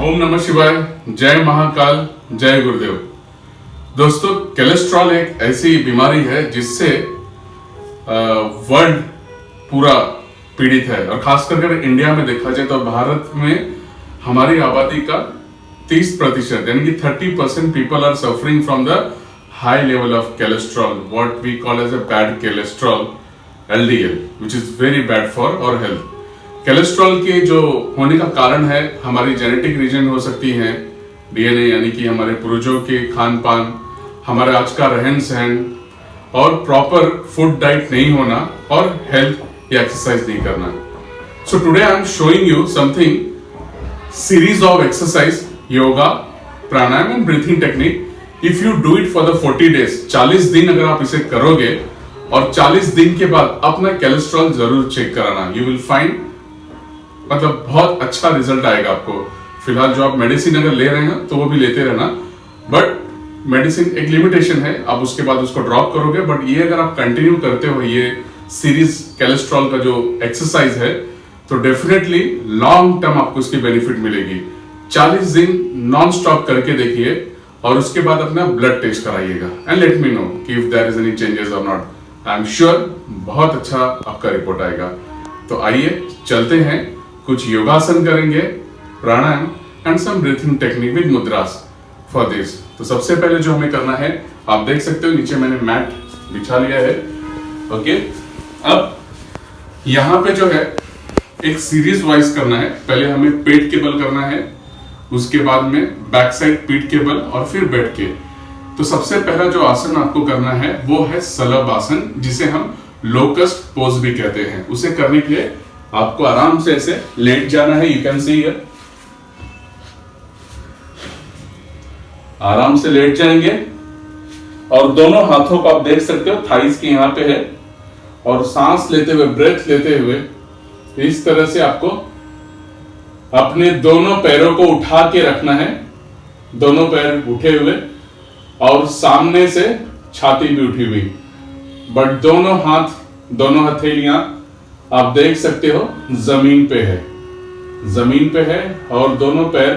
ओम नमः शिवाय, जय महाकाल, जय गुरुदेव। दोस्तों, कोलेस्ट्रॉल एक ऐसी बीमारी है जिससे वर्ल्ड पूरा पीड़ित है और खास करके इंडिया में देखा जाए तो भारत में हमारी आबादी का 30% यानी कि 30% people are suffering from the high level of cholesterol, what we call as a bad cholesterol, LDL, which is very bad for our health। Cholesterol के जो होने का कारण है हमारी जेनेटिक रीजन हो सकती है, DNA यानी कि हमारे पूर्वजों के खान पान, हमारे आज का रहन सहन और प्रॉपर फूड डाइट नहीं होना और हेल्थ या एक्सरसाइज नहीं करना। So today I am showing you something series of exercise, yoga, pranayama and breathing technique. If you do it for the 40 days, 40 दिन अगर आप इसे करोगे और 40 दिन के बाद अपना कोलेस्ट्रॉल जरूर चेक कराना, यू विल फाइंड मतलब बहुत अच्छा रिजल्ट आएगा आपको। फिलहाल जो आप मेडिसिन अगर ले रहे हैं तो वो भी लेते रहना, बट मेडिसिन एक लिमिटेशन है, आप उसके बाद उसको ड्रॉप करोगे। बट ये अगर आप कंटिन्यू करते हो ये सीरीज कोलेस्ट्रॉल का जो एक्सरसाइज है तो डेफिनेटली लॉन्ग टर्म आपको इसकी बेनिफिट मिलेगी। 40 दिन नॉन स्टॉप करके देखिए और उसके बाद अपना ब्लड टेस्ट कराइएगा एंड लेट मी नो कि if there is any changes और नॉट। आई एम श्योर बहुत अच्छा आपका रिपोर्ट आएगा। तो आइए चलते हैं, कुछ योगासन करेंगे, pranayama and some breathing technique with mudras for this. तो सबसे पहले जो हमें करना है, आप देख सकते हो नीचे मैंने मैट बिछा लिया है। ओके, अब यहां पे जो है एक सीरीज वाइज करना है। पहले हमें पेट के बल करना है, उसके बाद में बैक साइड पीठ के बल और फिर बैठ के। तो सबसे पहला जो आसन आपको करना है वो है सलभ आसन, जिसे हम लोकस्ट पोज भी कहते हैं। उसे करने के लिए आपको आराम से ऐसे लेट जाना है। यू कैन सी हियर, आराम से लेट जाएंगे और दोनों हाथों को आप देख सकते हो थाइस के यहां पे है, और सांस लेते हुए, ब्रेथ लेते हुए इस तरह से आपको अपने दोनों पैरों को उठा के रखना है, दोनों पैर उठे हुए और सामने से छाती भी उठी हुई, बट दोनों हाथ, दोनों हथेलियां आप देख सकते हो जमीन पे है, जमीन पे है और दोनों पैर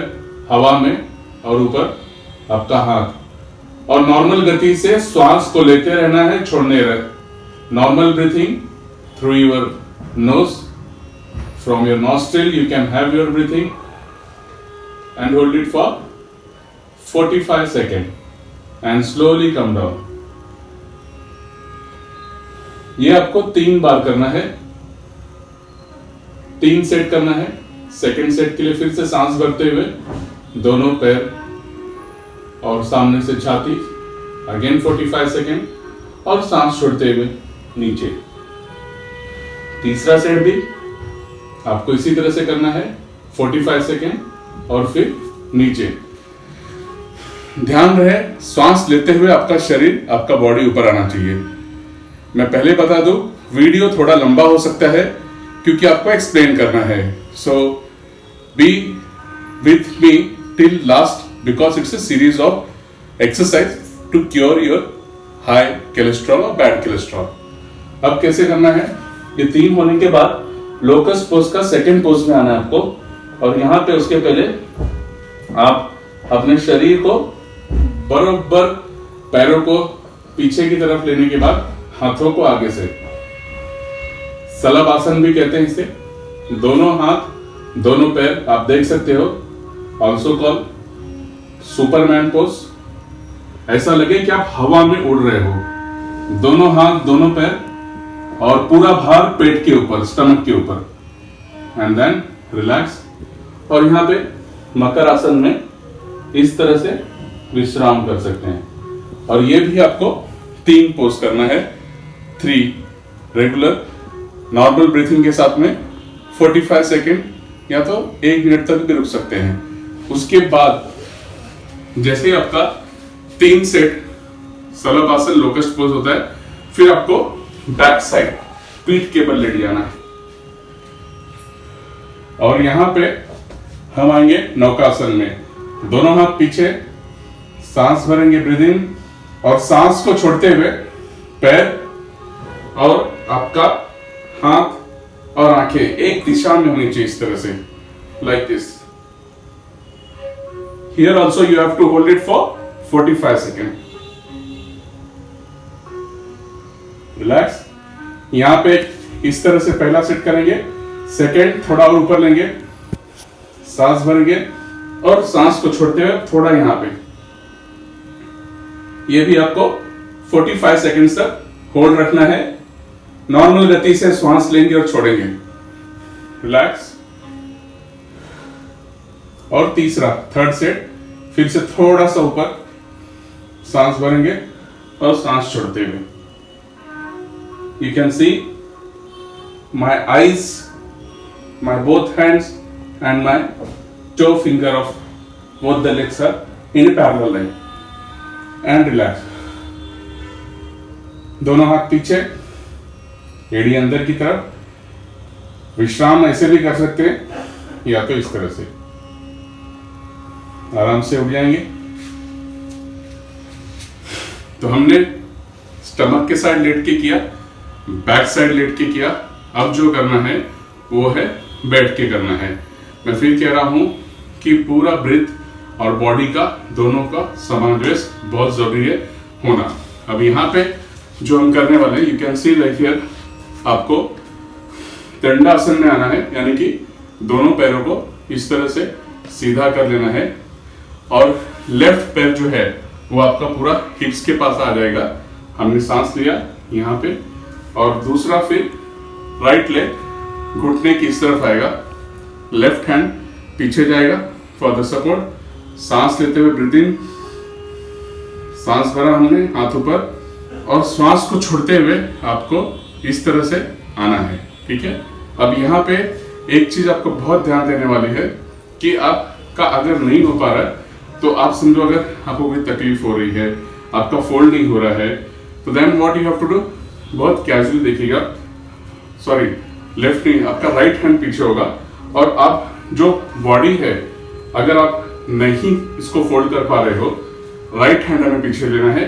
हवा में और ऊपर आपका हाथ। और नॉर्मल गति से श्वास को लेते रहना है, छोड़ने रहे। Normal breathing through your nose, from your nostril you can have your breathing and hold it for 45 second and slowly come down. ये आपको 3 बार करना है, 3 सेट करना है। सेकेंड सेट के लिए फिर से सांस भरते हुए दोनों पैर और सामने से छाती, अगेन 45 सेकेंड और सांस छोड़ते हुए नीचे। तीसरा सेट भी आपको इसी तरह से करना है, 45 सेकेंड और फिर नीचे। ध्यान रहे सांस लेते हुए आपका शरीर, आपका बॉडी ऊपर आना चाहिए। मैं पहले बता दूं, वीडियो थोड़ा लंबा हो सकता है क्योंकि आपको एक्सप्लेन करना है। So be with me till last because it's a series of exercise to cure your high cholesterol और बैड कोलेस्ट्रॉल। अब कैसे करना है, ये 3 होने के बाद लोकस पोज का सेकंड पोज में आना है आपको, और यहां पे उसके पहले आप अपने शरीर को बराबर पैरों को पीछे की तरफ लेने के बाद हाथों को आगे से, सलभ आसन भी कहते हैं इसे। दोनों हाथ, दोनों पैर आप देख सकते हो, ऑल्सो कॉल सुपरमैन पोज। ऐसा लगे कि आप हवा में उड़ रहे हो, दोनों हाथ, दोनों पैर और पूरा भार पेट के ऊपर, स्टमक के ऊपर, एंड देन रिलैक्स। और यहां पे मकर आसन में इस तरह से विश्राम कर सकते हैं। और ये भी आपको 3 पोज करना है, 3 रेगुलर नॉर्मल ब्रीथिंग के साथ में 45 सेकेंड या तो 1 मिनट तक भी रुक सकते हैं। उसके बाद जैसे ही आपका 3 सेट सलभ आसन लोकस्ट पोज होता है, फिर आपको बैक साइड पीठ के बल लेट जाना है और यहां पे हम आएंगे नौकासन में। दोनों हाथ पीछे, सांस भरेंगे ब्रीदिंग और सांस को छोड़ते हुए पैर और आपका हाथ और आंखें एक दिशा में होनी चाहिए, इस तरह से, like this. Here also you have to hold it for 45 seconds. Relax. यहाँ पे इस तरह से पहला सेट करेंगे, सेकेंड थोड़ा और ऊपर लेंगे, सांस भरेंगे और सांस को छोड़ते हुए थोड़ा यहाँ पे. ये भी आपको 45 सेकंड तक होल्ड रखना है. नॉर्मल गति से श्वास लेंगे और छोड़ेंगे. रिलैक्स. और तीसरा थर्ड सेट फिर से थोड़ा सा ऊपर सांस भरेंगे और सांस छोड़ते हुए. You can see my eyes, my both hands and my toe finger of both the legs are in a parallel line. And relax. दोनों हाथ पीछे, एड़ी अंदर की तरफ. विश्राम ऐसे भी कर सकते हैं या तो इस तरह से. आराम से उठ जाएंगे. तो हमने स्टमक के साइड लेट के किया, बैक साइड लेट के किया. अब जो करना है वो है बैठ के करना है. मैं फिर कह रहा हूं कि पूरा ब्रीथ और बॉडी का दोनों का समावेश बहुत जरूरी है होना. अब यहाँ पे जो हम करने वाले हैं, you can C like here, आपको दंडासन में आना है, यानी कि दोनों पैरों को इस तरह से सीधा कर लेना है और लेफ्ट पैर जो है वो आपका पूरा हिप्स के पास आ जाएगा. हमने सांस लिया यहाँ पे और दूसरा फिर राइट लेग घुटने की इस तरफ आएगा. लेफ्ट हैंड पीछे जाएगा फॉर द सपोर्ट. सांस लेते हुए ब्रीथ इन, सांस भरा हमने हाथों पर और श्वास को छोड़ते हुए आपको इस तरह से आना है. ठीक है. अब यहाँ पे एक चीज आपको बहुत ध्यान देने वाली है कि आपका अगर नहीं हो पा रहा है तो आप समझो अगर आपको कोई तकलीफ हो रही है, आपका फोल्ड नहीं हो रहा है, तो then what you have to do, बहुत कैजुअली देखिएगा. सॉरी, लेफ्ट नहीं, आपका राइट हैंड पीछे होगा और आप जो बॉडी है, अगर आप नहीं इसको फोल्ड कर पा रहे हो, राइट हैंड हमें पीछे लेना है.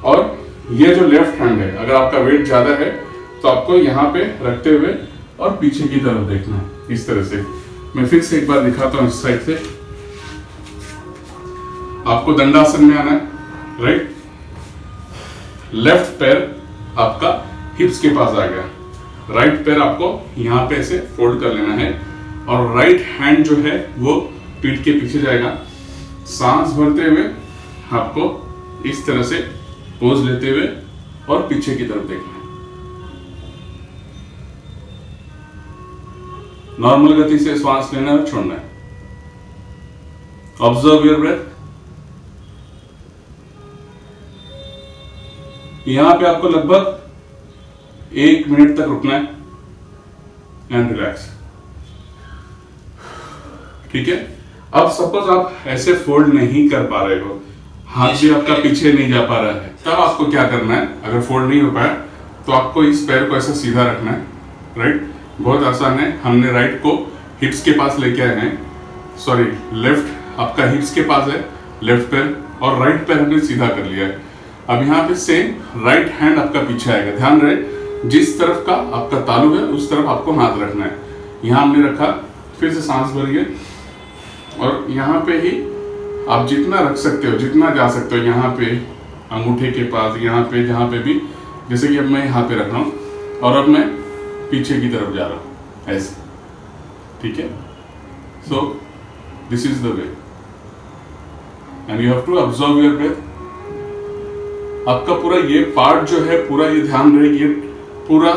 और ये जो लेफ्ट हैंड है, अगर आपका वेट ज्यादा है तो आपको यहाँ पे रखते हुए और पीछे की तरफ देखना है इस तरह से. मैं फिर से एक बार दिखाता हूँ इस साइड से. आपको दंडासन में आना है. राइट, लेफ्ट पैर आपका हिप्स के पास आ गया. राइट पैर आपको यहाँ पे ऐसे फोल्ड कर लेना है और राइट हैंड जो है वो पीठ के पीछे जाएगा. सांस भरते हुए आपको इस तरह से पोज लेते हुए और पीछे की तरफ देखना है. नॉर्मल गति से श्वास लेना है, छोड़ना है. Observe your breath. यहां पे आपको लगभग 1 मिनट तक रुकना है एंड रिलैक्स. ठीक है. अब सपोज आप ऐसे फोल्ड नहीं कर पा रहे हो, हाथ भी आपका पीछे नहीं जा पा रहा है, तब आपको क्या करना है, अगर फोल्ड नहीं हो पाया तो आपको इस पैर को ऐसा सीधा रखना है. राइट, बहुत आसान है. हमने राइट को हिप्स के पास लेके आए हैं, सॉरी लेफ्ट आपका हिप्स के पास है, लेफ्ट पैर, और राइट पैर हमने सीधा कर लिया है. अब यहाँ पे सेम राइट हैंड आपका पीछे आएगा. ध्यान रहे जिस तरफ का आपका तालू है उस तरफ आपको हाथ रखना है. यहाँ हमने रखा. फिर से सांस भरिए और यहाँ पे ही आप जितना रख सकते हो, जितना जा सकते हो, यहाँ पे अंगूठे के पास, यहाँ पे, जहाँ पे भी, जैसे कि अब मैं यहाँ पे रख रहा हूँ और अब मैं पीछे की तरफ जा रहा हूँ ऐसे. ठीक है. So this is the way and you have to observe your breath. आपका पूरा ये पार्ट जो है, पूरा ये ध्यान रहे कि ये पूरा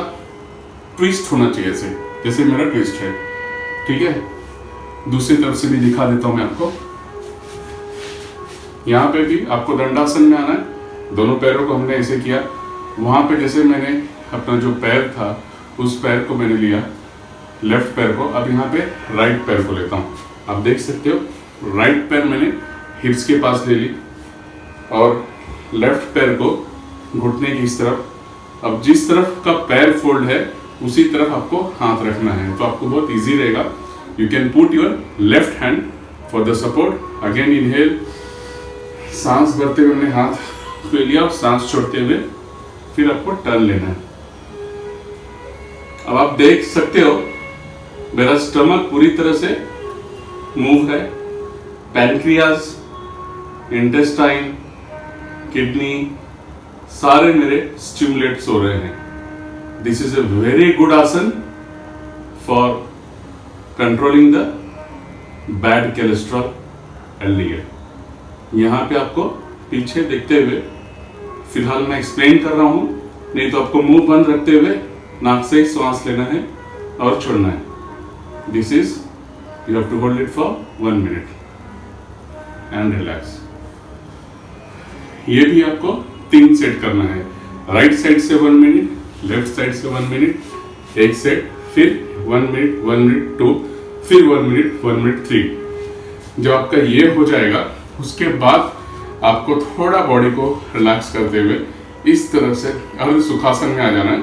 ट्विस्ट होना चाहिए ऐसे, जैसे मेरा ट्विस्ट है. ठीक है. दूसरी तरफ से भी दिखा देता हूं मैं आपको. यहाँ पे भी आपको दंडासन में आना है. दोनों पैरों को हमने ऐसे किया. वहां पे जैसे मैंने अपना जो पैर था उस पैर को मैंने लिया, लेफ्ट पैर को. अब यहाँ पे राइट पैर को लेता हूँ. आप देख सकते हो राइट पैर मैंने हिप्स के पास ले ली और लेफ्ट पैर को घुटने की इस तरफ. अब जिस तरफ का पैर फोल्ड है उसी तरफ आपको हाथ रखना है, तो आपको बहुत इजी रहेगा. You can put your left hand for the support. Again inhale, सांस भरते हुए हमने हाथ पे लिया और सांस छोड़ते हुए फिर आपको टर्न लेना है. अब आप देख सकते हो मेरा स्टमक पूरी तरह से मूव है. पैनक्रियाज इंटेस्टाइन, किडनी सारे मेरे स्टिमुलेट्स हो रहे हैं. This is a very good asana for controlling the bad cholesterol LDL. यहाँ पे आपको पीछे देखते हुए फिलहाल मैं एक्सप्लेन कर रहा हूं, नहीं तो आपको मुंह बंद रखते हुए नाक से सांस लेना है और छोड़ना है. This is you have to hold it for 1 minute and relax. ये भी आपको 3 सेट करना है. राइट साइड से 1 मिनट, लेफ्ट साइड से 1 मिनट, एक सेट, फिर 1 मिनट, 1 मिनट 2, फिर 1 मिनट, 1 मिनट 3. जब आपका ये हो जाएगा उसके बाद आपको थोड़ा बॉडी को रिलैक्स करते हुए इस तरह से अर्ध सुखासन में आ जाना है.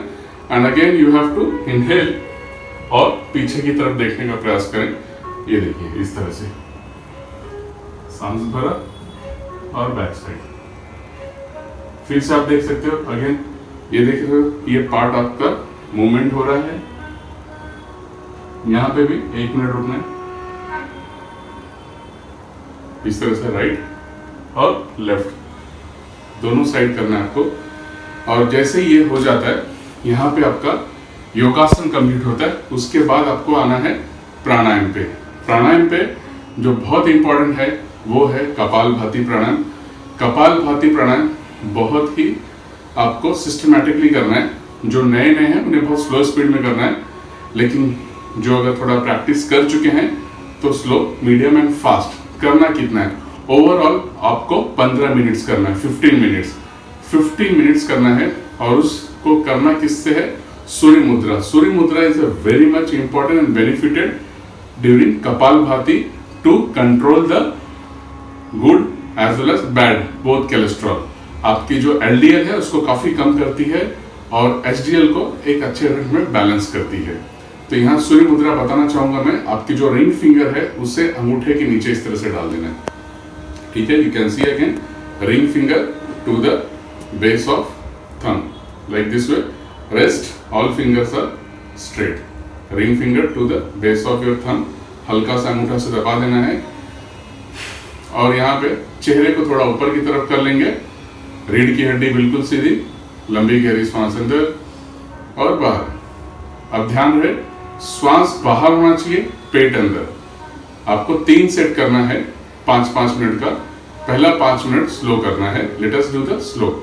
And again you have to inhale और पीछे की तरफ देखने का प्रयास करें. ये देखिए इस तरह से सांस भरा और बैक साइड. फिर से आप देख सकते हो अगेन, ये देख रहे हो ये पार्ट आपका मूवमेंट हो रहा है. यहां पे भी 1 मिनट रुकना है. इस तरह से राइट और लेफ्ट दोनों साइड करना है आपको. और जैसे ये हो जाता है यहाँ पे आपका योगासन कंप्लीट होता है. उसके बाद आपको आना है प्राणायाम पे. प्राणायाम पे जो बहुत इंपॉर्टेंट है वो है कपालभाति प्राणायाम. कपालभाति प्राणायाम बहुत ही आपको सिस्टमैटिकली करना है. जो नए हैं उन्हें बहुत स्लो स्पीड में करना है, लेकिन जो अगर थोड़ा प्रैक्टिस कर चुके हैं तो स्लो, मीडियम एंड फास्ट. करना कितना है? ओवरऑल आपको 15 मिनट्स करना है. 15 मिनट्स करना है. और उसको करना किससे है? सूर्य mudra. Surya mudra is a very much important and benefited during kapalbhati to control the good as well as bad both cholesterol. आपकी जो LDL है उसको काफी कम करती है और HDL को एक अच्छे रेट में बैलेंस करती है. तो यहाँ सूर्य मुद्रा बताना चाहूंगा मैं. आपकी जो रिंग फिंगर है उसे अंगूठे के नीचे इस तरह से डाल देना है. ठीक है, you can see again ring finger to the base of thumb like this way. Rest, all fingers are straight. Ring finger to the base of your thumb. हल्का सा अंगूठा से दबा देना है और यहाँ पे चेहरे को थोड़ा ऊपर की तरफ कर लेंगे. रीढ़ की हड्डी बिल्कुल सीधी, लंबी गहरी श्वास अंदर और बाहर. अब ध्यान रहे श्वास बाहर होना चाहिए, पेट अंदर. आपको 3 सेट करना है 5-5 मिनट का. पहला 5 मिनट स्लो करना है. Let us do the slow.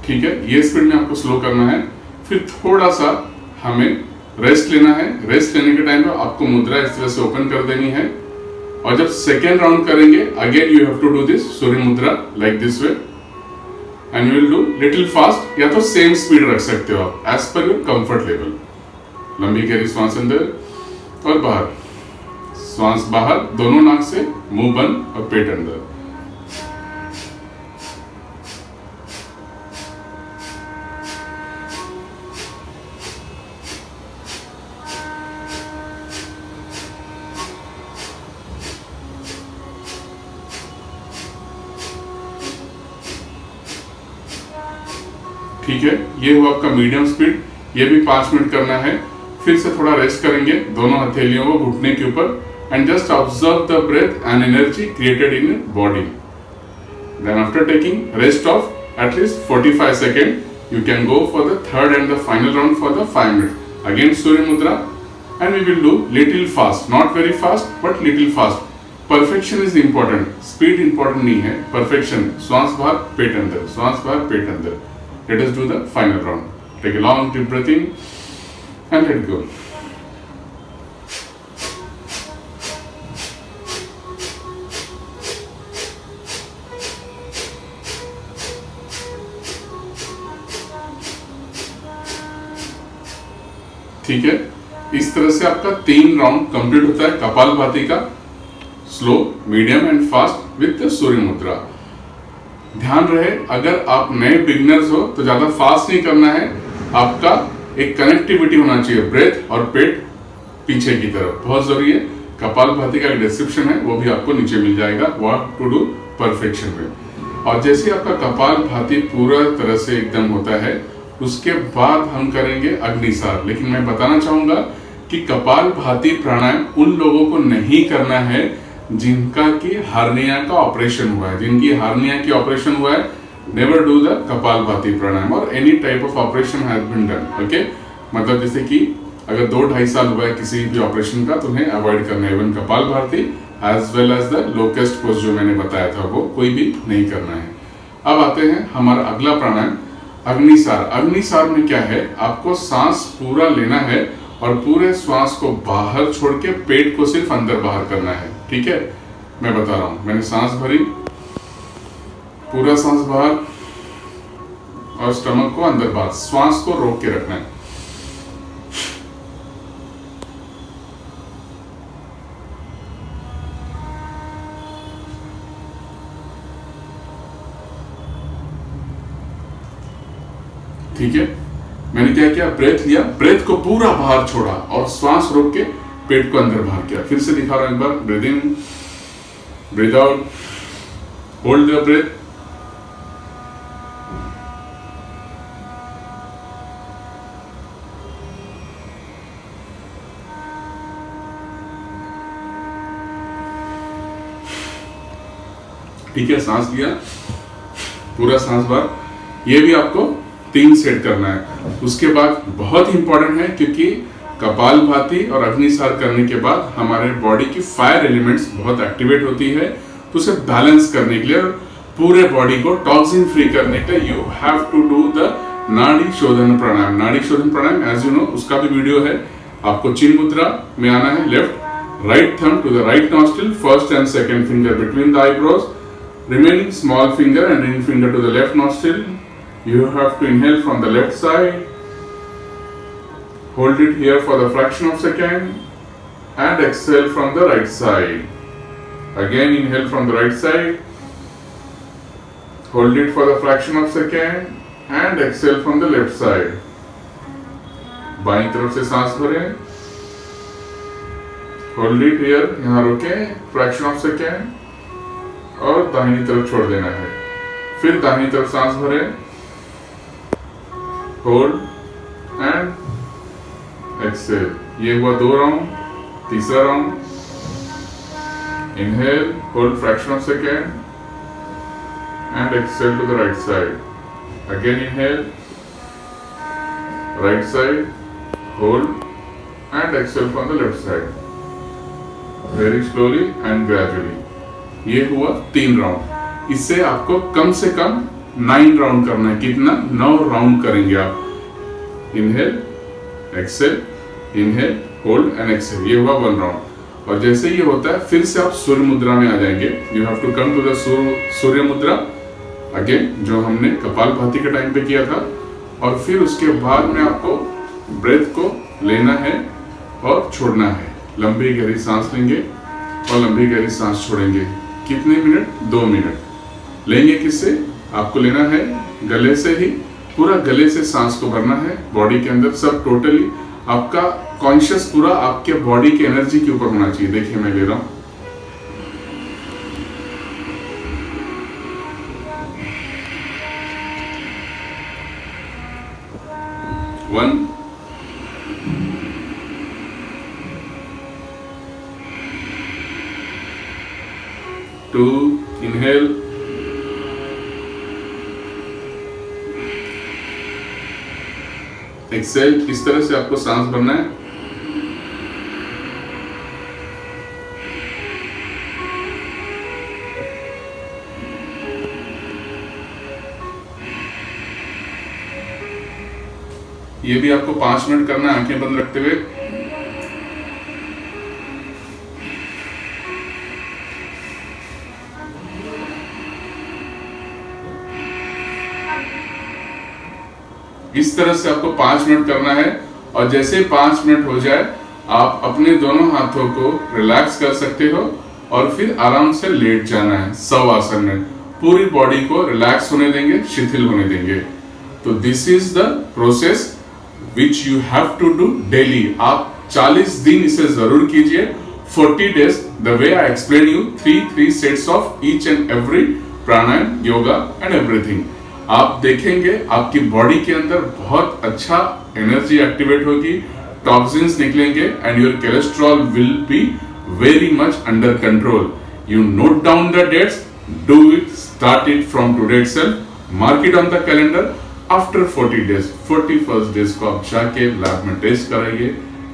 ठीक है, ये स्पीड में आपको स्लो करना है. फिर थोड़ा सा हमें रेस्ट लेना है. रेस्ट लेने के टाइम पे आपको मुद्रा इस तरह से ओपन कर देनी है. और जब सेकेंड राउंड करेंगे again you have to do this Surya mudra like this way and you will do little fast, या तो सेम स्पीड रख सकते हो आप as per your comfort level. लंबी गहरी श्वास अंदर और बाहर, श्वास बाहर दोनों नाक से, मुंह बंद और पेट अंदर. ठीक है, ये हुआ आपका मीडियम स्पीड. ये भी 5 मिनट करना है. फिर से थोड़ा रेस्ट करेंगे दोनों हथेलियों को घुटने के ऊपर and just observe the breath and energy created in body. Then after taking rest of at least 45 second you can go for the third and the final round for the 5 minute. Again Surya mudra and we will do little fast, not very fast but little fast. Perfection is important, speed important नहीं है, perfection. श्वास बाहर पेट अंदर, श्वास बाहर पेट अंदर. Let us do the final round. Take a long deep breath in and let go. ठीक है, इस तरह से आपका 3 राउंड कंप्लीट होता है कपालभाति का. Slow, medium and fast with the Surya mudra. ध्यान रहे अगर आप नए बिगिनर्स हो तो ज्यादा फास्ट नहीं करना है. आपका एक कनेक्टिविटी होना चाहिए ब्रेथ और पेट पीछे की तरफ, बहुत जरूरी है. कपालभाति का एक डिस्क्रिप्शन है, वो भी आपको नीचे मिल जाएगा, व्हाट टू डू परफेक्शन में। और जैसे आपका कपालभाति पूरा तरह से एकदम होता है, उसके बाद हम करेंगे अग्निसार। लेकिन मैं बताना चाहूंगा कि कपालभाति प्राणायाम उन लोगों को नहीं करना है जिनका की हार्निया का ऑपरेशन हुआ है। जिनकी हार्निया की ऑपरेशन हुआ है, never do the kapalbhati pranayama और any type of operation has been done. Okay, मतलब जैसे कि अगर 2-2.5 साल हुआ है किसी भी ऑपरेशन का, तो उन्हें अवॉइड करना है। Even Kapalbhati as well as the locust pose जो मैंने बताया था, वो कोई भी नहीं करना है। अब आते हैं हमारा अगला प्राणायाम, अग्निसार। अग्निसार में क्या है, आपको सांस पूरा लेना है और पूरे श्वास को बाहर छोड़ के पेट को सिर्फ अंदर बाहर करना है। ठीक है, मैं बता रहा हूं। मैंने सांस भरी, पूरा सांस बाहर और स्टमक को अंदर बाहर, श्वास को रोक के रखना है। ठीक है, मैंने क्या किया, ब्रेथ लिया, ब्रेथ को पूरा बाहर छोड़ा और श्वास रोक के पेट को अंदर बाहर किया। फिर से दिखा रहा हूं एक बार, breathe in, breathe out, hold the breath. ठीक है, सांस लिया, पूरा सांस बाहर। ये भी आपको 3 सेट करना है। उसके बाद बहुत इंपॉर्टेंट है, क्योंकि कपालभाति और अग्निसार करने के बाद हमारे बॉडी की फायर एलिमेंट्स बहुत एक्टिवेट होती है, तो उसे बैलेंस करने के लिए और पूरे बॉडी को टॉक्सिन फ्री करने के लिए you have to do the nadi shodhan प्राणायाम। नाड़ी शोधन प्राणायाम एज यू नो, उसका भी वीडियो है। आपको चिन्ह मुद्रा में आना है, left right thumb to the right nostril, first and second finger between the eyebrows, remaining small finger and ring finger to the left nostril. You have to inhale from the left side, hold it here for the fraction of second and exhale from the right side. Again inhale from the right side, hold it for the fraction of second and exhale from the left side. बाईं तरफ से सांस भरें, hold it here, यहाँ रोकें fraction of second और दाहिनी तरफ छोड़ देना है। फिर दाहिनी तरफ सांस भरें, होल्ड एंड एक्सेल। ये हुआ 2 राउंड। तीसरा round, inhale, hold fraction of second and exhale to the right side. Again inhale, right side, hold and exhale from the left side. Very slowly and gradually. ये हुआ 3 round. इससे आपको कम से कम 9 round करना है। कितना? 9 राउंड करेंगे आप। Inhale, exhale, inhale, hold and exhale. ये हुआ 1 राउंड। और जैसे ये होता है, फिर से आप सूर्य मुद्रा में आ जाएंगे। You have to come to the Surya mudra again, जो हमने कपालभाति के टाइम पे किया था। और फिर उसके बाद में आपको ब्रेथ को लेना है और छोड़ना है। लंबी गहरी सांस लेंगे और लंबी गहरी सांस छोड़ेंगे। कितने मिनट? 2 मिनट। लेंगे किससे? आपको लेना है गले से ही। पूरा गले से सांस को भरना है बॉडी के अंदर, सब टोटली। आपका कॉन्शियस पूरा आपके बॉडी की एनर्जी के ऊपर होना चाहिए। देखिए मैं ले रहा हूं। One, 2, inhale, exhale. इस तरह से आपको सांस भरना है। ये भी आपको 5 मिनट करना है, आंखें बंद रखते हुए। इस तरह से आपको 5 मिनट करना है। और जैसे 5 मिनट हो जाए, आप अपने दोनों हाथों को रिलैक्स कर सकते हो और फिर आराम से लेट जाना है शव आसन में। पूरी बॉडी को रिलैक्स होने देंगे, शिथिल होने देंगे। तो this is the process which you have to do daily. आप 40 दिन इसे जरूर कीजिए। 40 days, the way I explain you, three sets of each and every pranayama, yoga and everything, आप देखेंगे आपकी बॉडी के अंदर बहुत अच्छा एनर्जी एक्टिवेट होगी, टॉक्सिन्स निकलेंगे and your cholesterol will be very much under control. You note down the dates, do it, start it from today itself, mark it on the calendar. After 40 days, 41st days को आप जाके lab में test कराइए,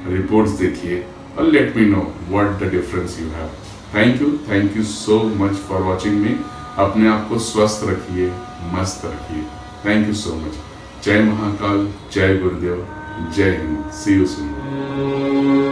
reports देखिए और late me know what the difference you have. Thank you so much for watching मी. अपने आप को स्वस्थ रखिए, मस्त रखिए. Thank you so much. जय महाकाल, जय गुरुदेव, जय हिंद. सी यू सून.